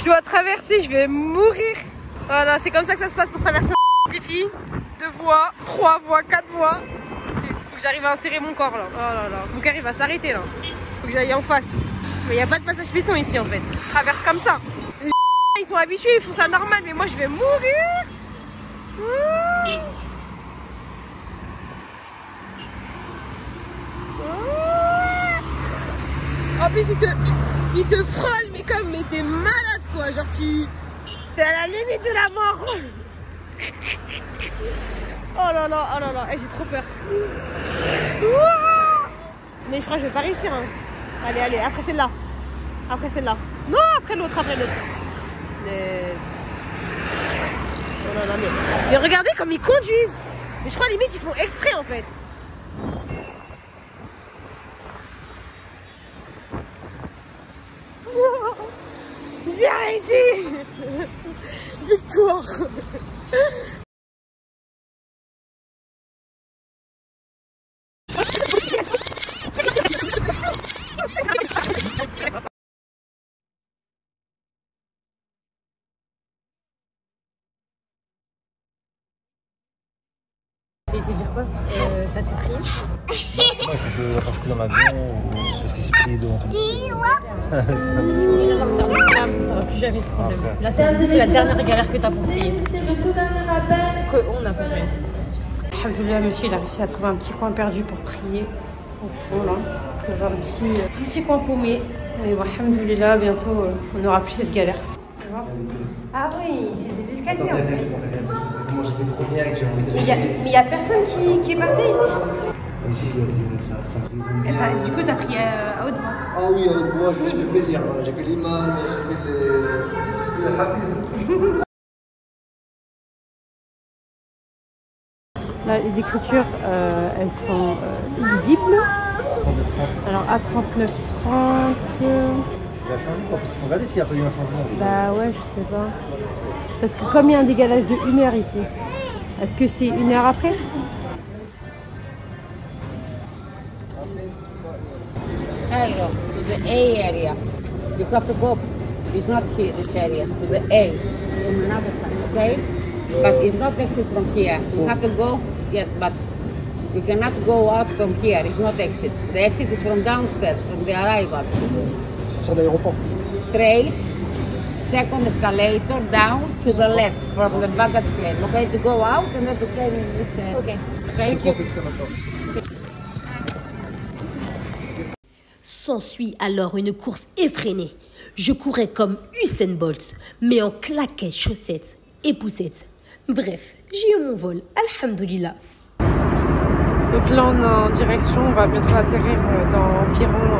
dois traverser, je vais mourir. Voilà, c'est comme ça que ça se passe pour traverser les filles. 2 voies, 3 voies, 4 voies. Faut que j'arrive à insérer mon corps là. Oh là là, mon cœur il va s'arrêter là. Faut que j'aille en face. Mais il n'y a pas de passage piéton ici en fait. Je traverse comme ça. Les ils sont habitués, ils font ça normal, mais moi je vais mourir. En plus il te frôle mais comme mais t'es malade quoi. Genre t'es à la limite de la mort. Oh là là, hey, j'ai trop peur. Mais je crois que je vais pas réussir hein. Allez, après celle-là. Après celle-là. Non, après l'autre, Yes. Oh là là, mais regardez comme ils conduisent. Mais je crois limite ils font exprès en fait. J'ai réussi. Victoire. Je vais te dire quoi? T'as tout pris? Moi, il faut que quand je suis dans l'avion, parce que c'est plié devant ton Inch'Allah, t'auras plus jamais ce problème. Là, c'est la dernière galère que t'as pour payer. Qu'on n'a pas payé. Alhamdoulilah, monsieur, il a réussi à trouver un petit coin perdu pour prier. Au fond, là. Dans un petit coin paumé. Mais alhamdoulilah, bientôt, on n'aura plus cette galère. Ah oui, c'est des escaliers en fait. Moi, j'étais trop bien et j'ai envie de Mais il n'y a personne qui est passé ici. Ici, ça résonne. Du coup, t'as pris à haute voix. Ah oui, à haute voix, je me suis fait plaisir. J'ai fait l'imam, j'ai fait le hafid. Là, les écritures, elles sont illisibles. Alors, à 39,30. Il a changé quoi? Parce qu'il faut regarder s'il n'y a pas eu un changement. Bah ouais, je sais pas. Parce que comme il y a un décalage de 1 heure ici, est-ce que c'est 1 heure après? Hello, to the A area. You have to go. It's not here, this area. To the A. From another side, okay? But it's not exit from here. You have to go, yes, but you cannot go out from here. It's not exit. The exit is from downstairs, from the arrival. Sortir de l'aéroport. Straight, second escalator down to the left from the baggage claim. Okay, to go out and then to claim in this. Okay. Thank you. S'ensuit alors une course effrénée. Je courais comme Usain Bolt, mais en claquettes, chaussettes et poussettes. Bref, j'ai eu mon vol, alhamdoulilah. Donc là, on est en direction, on va bientôt atterrir dans environ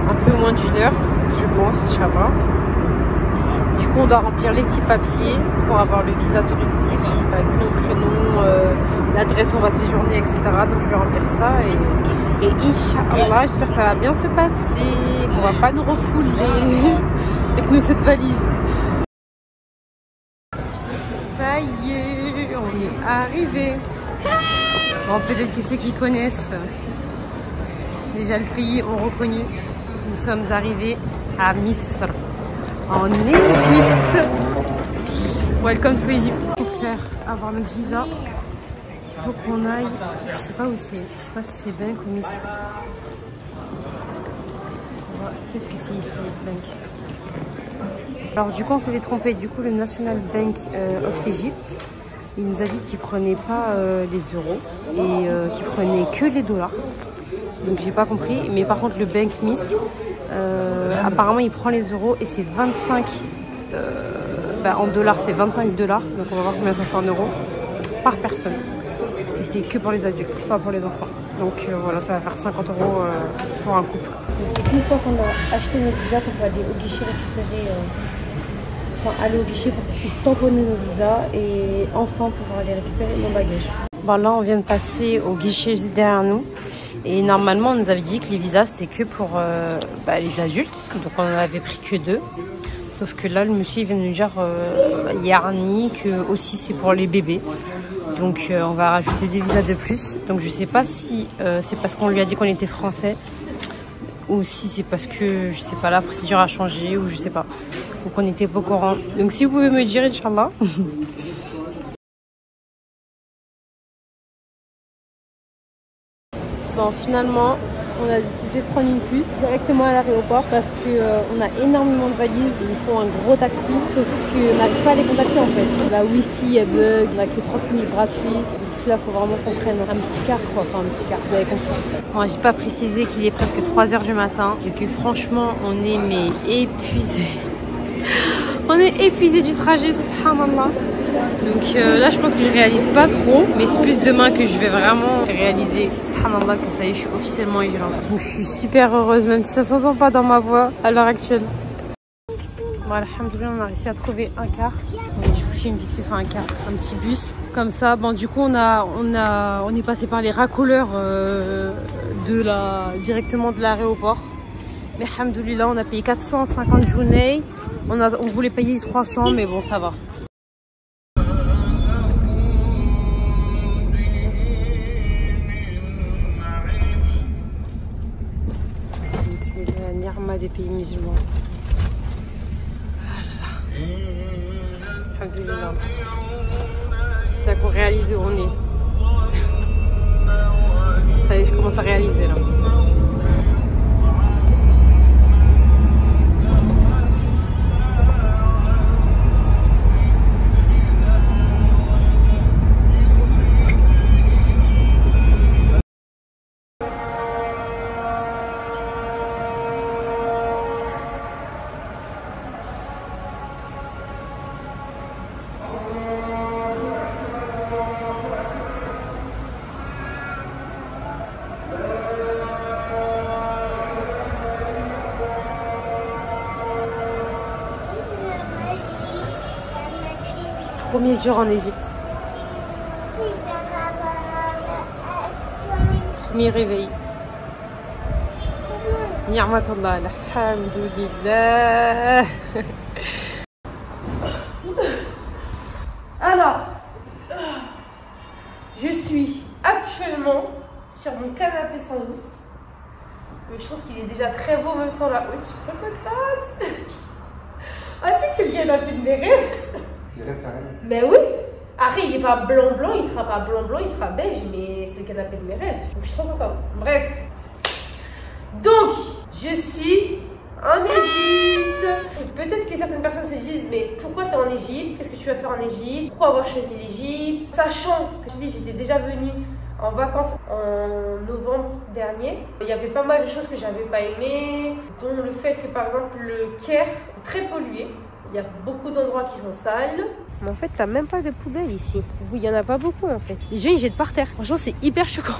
un peu moins d'1 heure, je pense, Inch'Allah. Du coup, on doit remplir les petits papiers pour avoir le visa touristique avec nom, prénom, l'adresse où on va séjourner, etc. Donc je vais remplir ça et Inch'Allah, j'espère que ça va bien se passer, qu'on va pas nous refouler avec nous cette valise. Ça y est, on est arrivé. Bon, peut-être que ceux qui connaissent déjà le pays ont reconnu. Nous sommes arrivés à Misr, en Égypte. Welcome to Egypt. Pour faire avoir notre visa, il faut qu'on aille. Je sais pas où c'est. Je sais pas si c'est Bank ou Misr. Peut-être que c'est ici, Bank. Alors du coup, on s'était trompé. Du coup, le National Bank of Egypt, il nous a dit qu'il prenait pas les euros et qu'il prenait que les dollars. Donc j'ai pas compris. Mais par contre, le Bank Misr, apparemment, il prend les euros et c'est 25. En dollars, c'est 25 $. Donc on va voir combien ça fait en euros par personne. Et c'est que pour les adultes, pas pour les enfants. Donc voilà, ça va faire 50 € pour un couple. C'est qu'une fois qu'on a acheté nos visas qu'on peut aller au guichet récupérer, aller au guichet pour qu'on puisse tamponner nos visas et enfin pouvoir aller récupérer nos bagages. Bon, là, on vient de passer au guichet juste derrière nous. Et normalement, on nous avait dit que les visas, c'était que pour les adultes. Donc on en avait pris que 2. Sauf que là, le monsieur il vient de nous dire Yarni que aussi c'est pour les bébés. Donc on va rajouter 2 visas de plus. Donc je sais pas si c'est parce qu'on lui a dit qu'on était français ou si c'est parce que je sais pas, la procédure a changé ou je sais pas. Donc on n'était pas au courant. Donc si vous pouvez me dire, Inch'Allah. Bon, finalement, on a décidé de prendre une puce directement à l'aéroport parce qu'on a énormément de valises. Il faut un gros taxi, sauf qu'on n'arrive pas à les contacter en fait. La Wi-Fi elle bug, on a que 30 minutes gratuites. Donc là, il faut vraiment qu'on prenne un petit car, quoi. Enfin, un petit car, vous avez compris. Bon, j'ai pas précisé qu'il est presque 3 h du matin et que franchement, on est mais épuisé. On est épuisé du trajet, subhanallah. Donc là, je pense que je réalise pas trop, mais c'est plus demain que je vais vraiment réaliser, subhanallah, que ça y est, je suis officiellement hijra. Donc je suis super heureuse, même si ça s'entend pas dans ma voix à l'heure actuelle. Bon, alhamdoulilah, on a réussi à trouver un car. Et je vous filme vite fait, un car, un petit bus. Comme ça, bon, du coup, on est passé par les racoleurs directement de l'aéroport. Mais alhamdoulilah, on a payé 450 journées. On voulait payer 300, mais bon, ça va. La Nirma des pays musulmans. Ah là là. Alhamdoulilah. C'est là qu'on réalise où on est. Ça y est, je commence à réaliser là. Premier jour en Égypte. Premier réveil. Ni'matallah, alhamdulillah. Alors, je suis actuellement sur mon canapé sans housse. Mais je trouve qu'il est déjà très beau même sans la housse. Je suis trop contente. Ah, tu sais que c'est le canapé de mes rêves. Mais oui, Harry il est pas blanc, il sera pas blanc, il sera beige, mais c'est le canapé de mes rêves. Donc je suis trop contente. Bref. Donc, je suis en Égypte. Peut-être que certaines personnes se disent, mais pourquoi tu es en Égypte? Qu'est-ce que tu vas faire en Égypte? Pourquoi avoir choisi l'Égypte? Sachant que j'étais déjà venue en vacances en novembre dernier. Il y avait pas mal de choses que j'avais pas aimées, dont le fait que par exemple le Caire est très pollué. Il y a beaucoup d'endroits qui sont sales. Mais en fait, t'as même pas de poubelle ici. Oui, il y en a pas beaucoup en fait. Les gens ils jettent par terre. Franchement, c'est hyper choquant.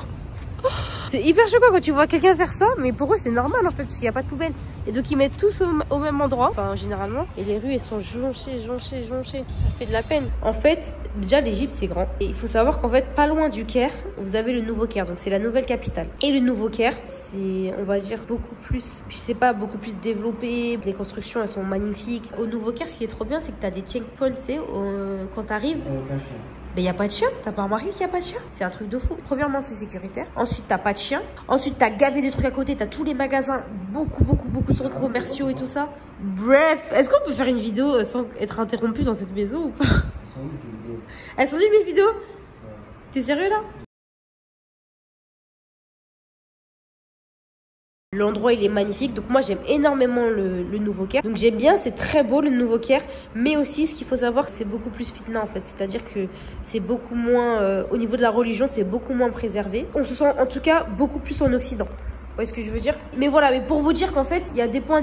C'est hyper choquant quand tu vois quelqu'un faire ça, mais pour eux c'est normal en fait, parce qu'il n'y a pas de poubelle. Et donc ils mettent tous au même endroit, enfin généralement, et les rues elles sont jonchées. Ça fait de la peine. En fait, déjà l'Égypte c'est grand. Et il faut savoir qu'en fait, pas loin du Caire, vous avez le Nouveau Caire, donc c'est la nouvelle capitale. Et le Nouveau Caire, c'est, on va dire, beaucoup plus, je sais pas, beaucoup plus développé. Les constructions elles sont magnifiques. Au Nouveau Caire, ce qui est trop bien, c'est que t'as des checkpoints, tu sais, quand t'arrives. Mais il n'y a pas de chien. T'as pas remarqué qu'il n'y a pas de chien? C'est un truc de fou. Premièrement, c'est sécuritaire. Ensuite, t'as pas de chien. Ensuite, t'as gavé des trucs à côté. T'as tous les magasins. Beaucoup de trucs commerciaux et tout ça. Bref. Est-ce qu'on peut faire une vidéo sans être interrompu dans cette maison ou pas? Elles sont nues mes vidéos? T'es sérieux là? L'endroit il est magnifique, donc moi j'aime énormément le Nouveau Caire. Donc j'aime bien, c'est très beau le Nouveau Caire. Mais aussi ce qu'il faut savoir, c'est beaucoup plus fitna en fait. C'est-à-dire que c'est beaucoup moins, au niveau de la religion, c'est beaucoup moins préservé. On se sent en tout cas beaucoup plus en Occident. Vous voyez ce que je veux dire? Mais voilà, mais pour vous dire qu'en fait, il y a des points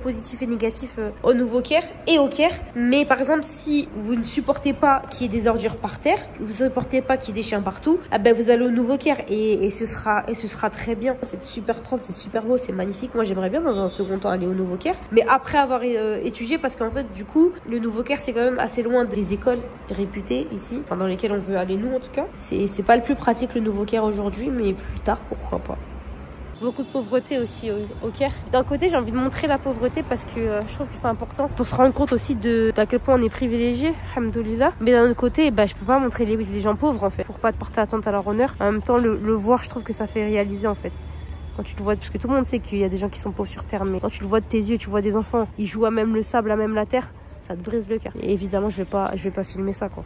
positifs et négatifs au Nouveau Caire et au Caire. Mais par exemple, si vous ne supportez pas qu'il y ait des ordures par terre, que vous ne supportez pas qu'il y ait des chiens partout, ah ben vous allez au Nouveau Caire et ce sera très bien. C'est super propre, c'est super beau, c'est magnifique. Moi, j'aimerais bien dans un second temps aller au Nouveau Caire. Mais après avoir étudié, parce qu'en fait, du coup, le Nouveau Caire, c'est quand même assez loin des écoles réputées ici, enfin dans lesquelles on veut aller nous en tout cas. C'est pas le plus pratique le Nouveau Caire aujourd'hui, mais plus tard, pourquoi pas. Beaucoup de pauvreté aussi au Caire. D'un côté, j'ai envie de montrer la pauvreté parce que je trouve que c'est important pour se rendre compte aussi d'à quel point on est privilégié, alhamdoulilah. Mais d'un autre côté, je peux pas montrer les gens pauvres en fait, pour pas porter atteinte à leur honneur. En même temps, le voir, je trouve que ça fait réaliser en fait. Quand tu le vois, parce que tout le monde sait qu'il y a des gens qui sont pauvres sur terre, mais quand tu le vois de tes yeux, tu vois des enfants, ils jouent à même le sable, à même la terre, ça te brise le cœur. Et évidemment, je vais pas filmer ça, quoi.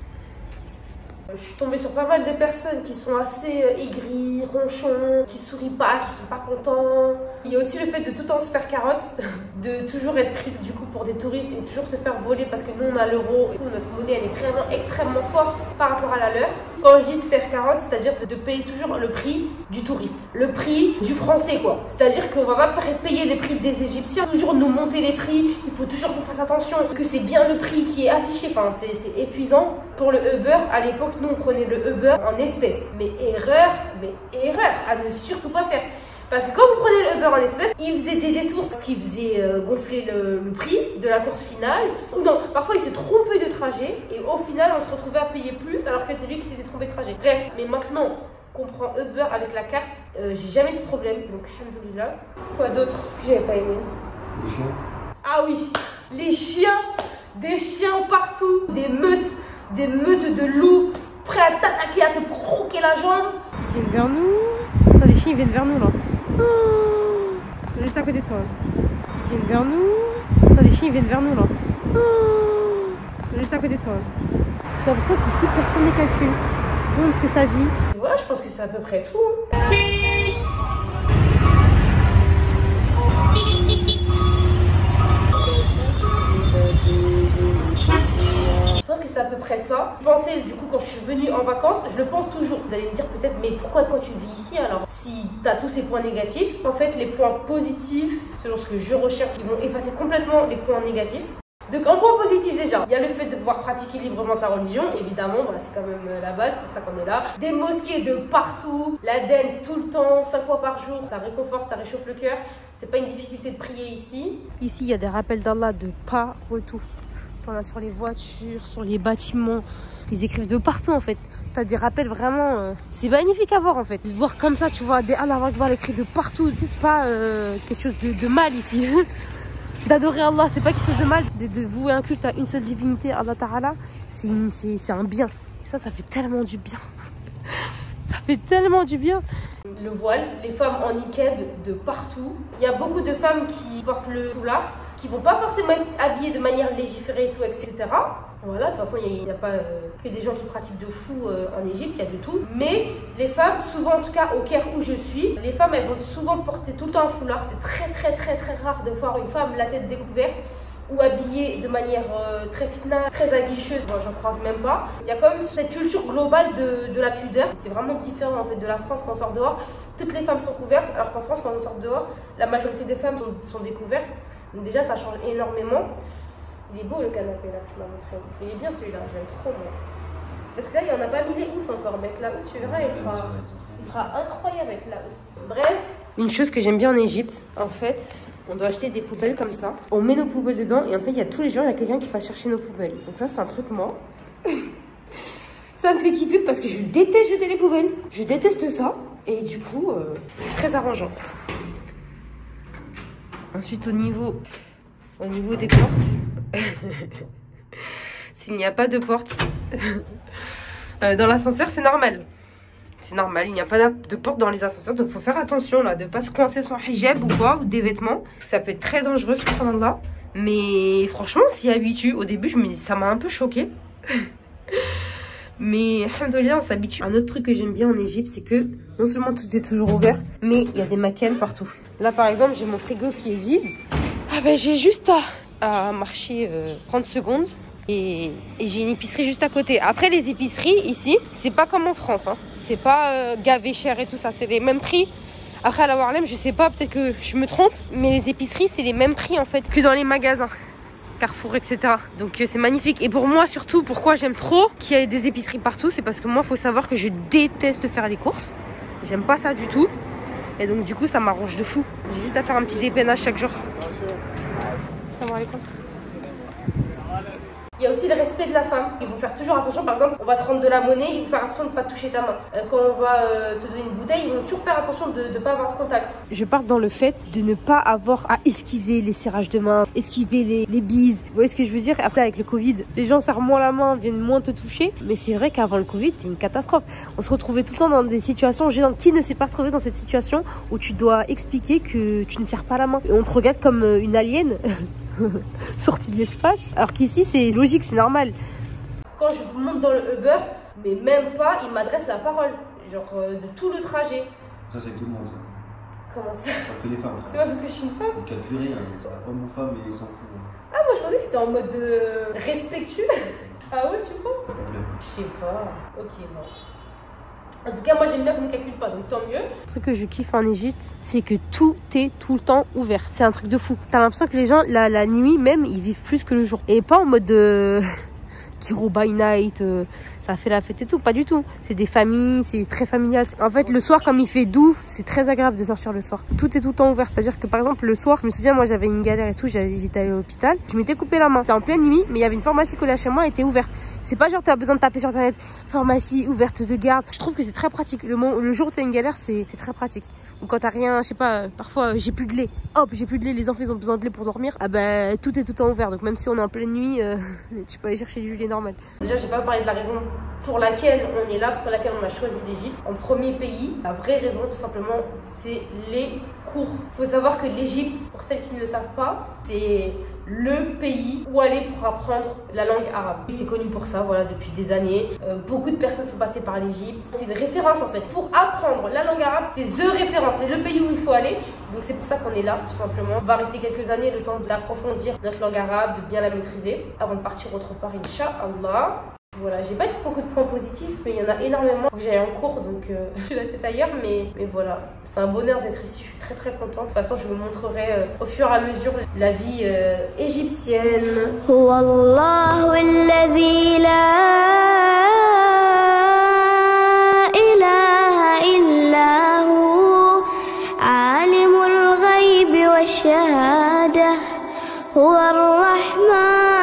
Je suis tombée sur pas mal de personnes qui sont assez aigries, ronchons, qui sourient pas, qui sont pas contents. Il y a aussi le fait de tout le temps se faire carotte, de toujours être pris du coup pour des touristes et toujours se faire voler parce que nous on a l'euro et notre monnaie elle est vraiment extrêmement forte par rapport à la leur. Quand je dis se faire carotte, c'est-à-dire de payer toujours le prix du touriste, le prix du français quoi. C'est-à-dire qu'on va pas payer les prix des Égyptiens, toujours nous monter les prix, il faut toujours qu'on fasse attention, que c'est bien le prix qui est affiché, enfin c'est épuisant. Pour le Uber, à l'époque, nous on prenait le Uber en espèces. Mais erreur à ne surtout pas faire. Parce que quand vous prenez le Uber en espèces, il faisait des détours, ce qui faisait gonfler le prix de la course finale. Ou non, parfois il s'est trompé de trajet et au final on se retrouvait à payer plus alors que c'était lui qui s'était trompé de trajet. Bref, mais maintenant qu'on prend Uber avec la carte, j'ai jamais de problème. Donc, alhamdoulilah. Quoi d'autre que j'avais pas aimé? Les chiens. Ah oui, les chiens, des chiens partout, des meutes de loups prêts à t'attaquer, à te croquer la jambe. Ils viennent vers nous. Attends, les chiens ils viennent vers nous là. Oh, ils sont juste à côté de toi. Ils viennent vers nous. Attends, les chiens ils viennent vers nous là. Oh, ils sont juste à côté de toi. J'ai l'impression qu'ici personne n'est calculé. Tout le monde fait sa vie. Et voilà, je pense que c'est à peu près tout. C'est à peu près ça. Je pensais du coup quand je suis venue en vacances, je le pense toujours. Vous allez me dire peut-être mais pourquoi quand tu vis ici alors si tu as tous ces points négatifs? En fait les points positifs, selon ce que je recherche, ils vont effacer complètement les points négatifs. Donc en point positif déjà, il y a le fait de pouvoir pratiquer librement sa religion, évidemment, bah, c'est quand même la base, c'est pour ça qu'on est là. Des mosquées de partout, l'Aden tout le temps, 5 fois par jour, ça réconforte, ça réchauffe le cœur. C'est pas une difficulté de prier ici. Ici il y a des rappels d'Allah de partout. On a sur les voitures, sur les bâtiments, ils écrivent de partout en fait. T'as des rappels vraiment, c'est magnifique à voir en fait. Voir comme ça, tu vois, des Allah Akbar écrits de partout. Tu sais, c'est pas quelque chose de mal ici. D'adorer Allah, c'est pas quelque chose de mal. De vouer un culte à une seule divinité, Allah Ta'ala, c'est un bien. Et ça fait tellement du bien. Ça fait tellement du bien. Le voile, les femmes en niqab de partout. Il y a beaucoup de femmes qui portent le foulard, qui vont pas forcément être habillées de manière légiférée et tout, etc. Voilà, de toute façon, il n'y a pas que des gens qui pratiquent de fou en Égypte, il y a de tout. Mais les femmes, souvent en tout cas au Caire où je suis, les femmes elles vont souvent porter tout le temps un foulard. C'est très rare de voir une femme la tête découverte ou habillée de manière très fitna, très aguicheuse. Bon, j'en croise même pas. Il y a quand même cette culture globale de la pudeur. C'est vraiment différent en fait de la France quand on sort dehors. Toutes les femmes sont couvertes, alors qu'en France quand on sort dehors, la majorité des femmes sont découvertes. Donc déjà ça change énormément. Il est beau le canapé là que tu m'as montré. Il est bien celui-là, je l'aime trop moi. Parce que là il n'y en a pas mis les housses encore. Avec la housse, tu verras, il sera incroyable avec la housse. Bref. Une chose que j'aime bien en Égypte, en fait, on doit acheter des poubelles comme ça. On met nos poubelles dedans et en fait il y a tous les jours, il y a quelqu'un qui va chercher nos poubelles. Donc ça c'est un truc moi. Ça me fait kiffer parce que je déteste jeter les poubelles. Je déteste ça. Et du coup, c'est très arrangeant. Ensuite, au niveau des portes, s'il n'y a pas de porte dans l'ascenseur, c'est normal. C'est normal, il n'y a pas de porte dans les ascenseurs. Donc, il faut faire attention là, de ne pas se coincer son hijab ou quoi, ou des vêtements. Ça peut être très dangereux, subhanallah. Mais franchement, on s'y habitue. Au début, je me dis, ça m'a un peu choquée. Mais alhamdoulilah, on s'habitue. Un autre truc que j'aime bien en Égypte, c'est que non seulement tout est toujours ouvert, mais il y a des macanes partout. Là par exemple, j'ai mon frigo qui est vide. Ah ben j'ai juste à marcher 30 secondes et j'ai une épicerie juste à côté. Après les épiceries ici, c'est pas comme en France, hein. C'est pas gavé cher et tout ça, c'est les mêmes prix. Après à la Warlem, je sais pas, peut-être que je me trompe, mais les épiceries c'est les mêmes prix en fait que dans les magasins. Carrefour, etc. Donc c'est magnifique. Et pour moi surtout, pourquoi j'aime trop qu'il y ait des épiceries partout, c'est parce que moi, il faut savoir que je déteste faire les courses. J'aime pas ça du tout. Et donc du coup, ça m'arrange de fou. J'ai juste à faire un petit dépannage chaque jour. Salam alaikum. Il y a aussi le respect de la femme. Ils vont faire toujours attention, par exemple, on va te rendre de la monnaie, ils vont faire attention de ne pas toucher ta main. Quand on va te donner une bouteille, ils vont toujours faire attention de ne pas avoir de contact. Je pars dans le fait de ne pas avoir à esquiver les serrages de main, esquiver les bises. Vous voyez ce que je veux dire? Après, avec le Covid, les gens serrent moins la main, viennent moins te toucher. Mais c'est vrai qu'avant le Covid, c'était une catastrophe. On se retrouvait tout le temps dans des situations gênantes. Qui ne s'est pas retrouvé dans cette situation où tu dois expliquer que tu ne serres pas la main? Et on te regarde comme une alien. Sortie de l'espace, alors qu'ici c'est logique, c'est normal. Quand je monte dans le Uber, mais même pas, il m'adresse la parole, genre de tout le trajet. Ça c'est tout le monde ça. Comment ça? Pas que les femmes. C'est pas parce que je suis une femme. Ils calculent rien, homme ou femme et ils s'en foutent. Ah moi je pensais que c'était en mode respectueux. Ah ouais tu penses? Je sais pas. Ok bon. En tout cas, moi j'aime bien qu'on ne calcule pas, donc tant mieux. Le truc que je kiffe en Égypte, c'est que tout est tout le temps ouvert. C'est un truc de fou. T'as l'impression que les gens, la nuit même, ils vivent plus que le jour. Et pas en mode Kiro by night, ça fait la fête et tout. Pas du tout. C'est des familles, c'est très familial. En fait, le soir, comme il fait doux, c'est très agréable de sortir le soir. Tout est tout le temps ouvert. C'est-à-dire que par exemple, le soir, je me souviens, moi j'avais une galère et tout, j'étais allée à l'hôpital. Je m'étais coupé la main. C'était en pleine nuit, mais il y avait une pharmacie collée chez moi, elle était ouverte. C'est pas genre tu as besoin de taper sur internet, pharmacie ouverte de garde. Je trouve que c'est très pratique. Le jour où tu as une galère, c'est très pratique. Ou quand t'as rien, je sais pas, parfois j'ai plus de lait. Hop, j'ai plus de lait, les enfants ils ont besoin de lait pour dormir. Ah bah tout est tout le temps ouvert. Donc même si on est en pleine nuit, tu peux aller chercher du lait normal. Déjà, j'ai pas parlé de la raison pour laquelle on est là, pour laquelle on a choisi l'Égypte. En premier pays, la vraie raison tout simplement, c'est les cours. Faut savoir que l'Égypte, pour celles qui ne le savent pas, c'est le pays où aller pour apprendre la langue arabe. C'est connu pour ça, voilà, depuis des années. Beaucoup de personnes sont passées par l'Égypte. C'est une référence en fait. Pour apprendre la langue arabe, c'est the référence, c'est le pays où il faut aller. Donc c'est pour ça qu'on est là, tout simplement. On va rester quelques années, le temps d'approfondir notre langue arabe, de bien la maîtriser, avant de partir autre part, Inch'Allah. Voilà, j'ai pas dit beaucoup de points positifs, mais il y en a énormément. Faut que j'aille en cours, donc j'ai la tête ailleurs, mais voilà. C'est un bonheur d'être ici, je suis très très contente. De toute façon, je vous montrerai au fur et à mesure la vie égyptienne. Wallahu alladhi la ilaha illa hu alimul ghaybi wash shahada huwa ar-rahman